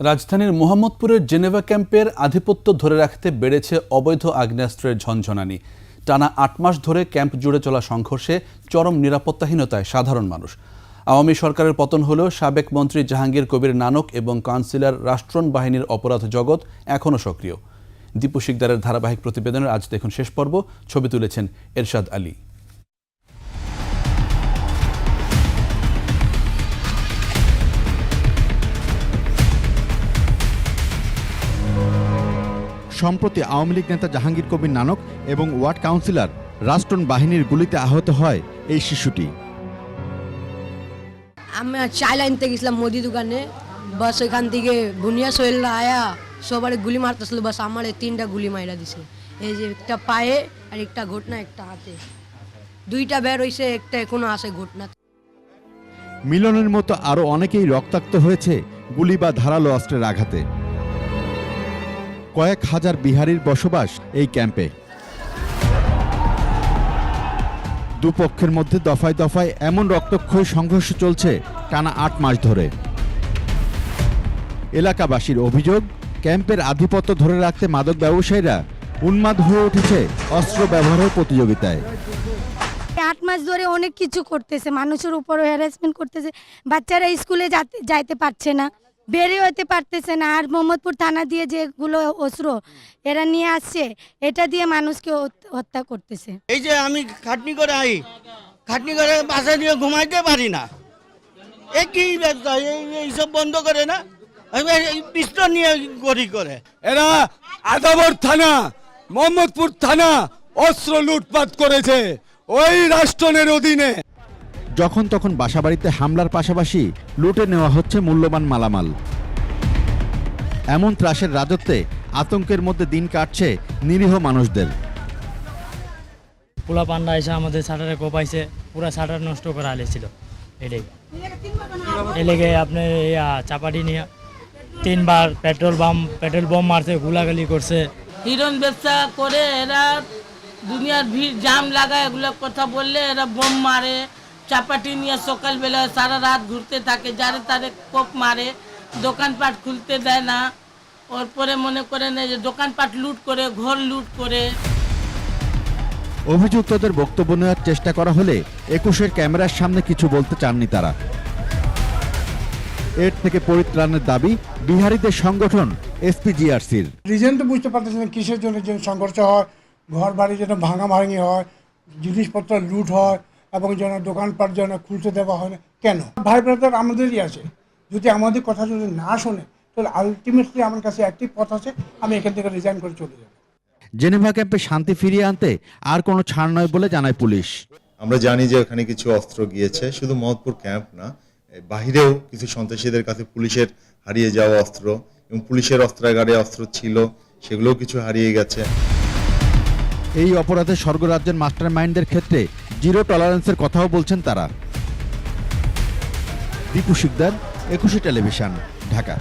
রাজধানীর মোহাম্মদপুরের জেনেভা ক্যাম্পের আধিপত্য ধরে রাখতে বেড়েছে অবৈধ আগ্নেয়াস্ত্রের ঝনঝনানি। টানা ৮ মাস ধরে ক্যাম্প জুড়ে চলা সংঘর্ষে চরম নিরাপত্তাহীনতায় সাধারণ মানুষ। আওয়ামী সরকারের পতন হলেও সাবেক মন্ত্রী জাহাঙ্গীর কবির নানক এবং কাউন্সিলর রাষ্ট্রণ বাহিনীর অপরাধ জগৎ এখনও সক্রিয়। দীপু শিকদারের ধারাবাহিক প্রতিবেদনের আজ দেখুন শেষ পর্ব। ছবি তুলেছেন এরশাদ আলী। সম্প্রতি আওয়ামী লীগ নেতা জাহাঙ্গীর কবির নানক এবং ওয়ার্ড কাউন্সিলর রাষ্ট্রণ বাহিনীর গুলিতে আহত হয় এই শিশুটি। আমি চাল আনতে গেছিলাম মুদি দোকানে, বাস এখান থেকে বুনিয়া সোহেলরা আয়া সবারে গুলি মারতেছিল, বাস আমার 3টা গুলি মাইরা দিছে। এই যে একটা পায়ে আর একটা ঘটনা, একটা হাতে, 2টা বের হইছে, একটা এখনো আছে ঘটনা। মিলনের মতো আরো অনেকেই রক্তাক্ত হয়েছে গুলি বা ধারালো অস্ত্রের আঘাতে। কয়েক হাজার বিহারির বসবাস এই ক্যাম্পে। দুপক্ষের মধ্যে দফায় দফায় এমন রক্তক্ষয়ী সংঘর্ষ চলছে টানা ৮ মাস ধরে। এলাকাবাসীর অভিযোগ, ক্যাম্পের আধিপত্য ধরে রাখতে মাদক ব্যবসায়ীরা উন্মাদ হয়ে উঠেছে অস্ত্র ব্যবহারের প্রতিযোগিতায়। ৮ মাস ধরে অনেক কিছু করতেছে, মানুষের উপরও হ্যারাসমেন্ট করতেছে। বাচ্চারা স্কুলে যাইতে পারছে না, বেরিয়ে হতে পারতেছে না। আর মোহাম্মদপুর থানা দিয়ে যেগুলো অস্ত্র এরা নিয়ে আসছে, এটা দিয়ে মানুষকে হত্যা করতেছে। এই যে আমি খাটনি করে বাসা দিয়ে ঘুমাইতে পারি না, একই ব্যবসা, এইসব বন্ধ করে না, পিস্তল নিয়ে গড়ি করে। এরা আদাবর থানা, মোহাম্মদপুর থানা অস্ত্র লুটপাট করেছে ওই রাষ্ট্রনের অধীনে। যখন তখন বাসাবাড়িতে হামলার পাশাপাশি লুটে নেওয়া হচ্ছে মূল্যবান মালামাল। এমন ত্রাসের রাজত্বে আতঙ্কের মধ্যে দিন কাটছে নিরীহ মানুষদের। পোলা পান্ডা এসে আমাদের শাটারে কোপাইছে, পুরা শাটার নষ্ট করে আলেছিল। এলেগে আপনার চাপাটি নিয়ে 3বার পেট্রোল বম মারছে, গুলাগালি করছে। হিরোইন ব্যবসা করে এরা দুনিয়ার ভিড় জাম লাগায়, এগুলো কথা বললে এরা বোম মারে, চাপাটি নিয়ে সকালবেলা সারা রাত ঘুরতে থাকে, যারে তারে কোপ মারে, দোকানপাট খুলতে দেয় না। ওর পরে মনে করেন যে দোকানপাট লুট করে, ঘর লুট করে। অভিযুক্তদের বক্তব্য নেওয়ার চেষ্টা করা হলে 21-এর ক্যামেরার সামনে কিছু বলতে চাননি তারা। এর থেকে পরিত্রাণের দাবি বিহারীদের সংগঠন এসপিজিআরসির। রিজন তো বুঝতে পারতেছেন কিসের জন্য যে সংঘর্ষ হয়, ঘর বাড়ি যেন ভাঙাভাঙি হয়, জিনিসপত্র লুট হয় এবং যেন দোকানপাট যেন খুলতে দেওয়া হয় না। কেন? ভাই ব্রাদার আমাদেরই আছে, যদি আমাদের কথা যদি না শোনে তাহলে আলটিমেটলি আমার কাছে একটি পথ আছে, আমি এখান থেকে রিজাইন করে চলে যাব। জেনেভা ক্যাম্পে শান্তি ফিরিয়ে আনতে আর কোনো ছাড় নয় বলে জানায় পুলিশ। আমরা জানি যে ওখানে কিছু অস্ত্র গিয়েছে, শুধু মোহাম্মদপুর ক্যাম্প না, বাহিরেও কিছু সন্ত্রাসীদের কাছে পুলিশের হারিয়ে যাওয়া অস্ত্র এবং পুলিশের অস্ত্রাগারে অস্ত্র ছিল, সেগুলোও কিছু হারিয়ে গেছে। এই অপরাধে স্বর্গরাজ্যের মাস্টার মাইন্ডদের ক্ষেত্রে জিরো টলারেন্সের কথাও বলছেন তারা। দীপু শিকদার, 21 টেলিভিশন, ঢাকা।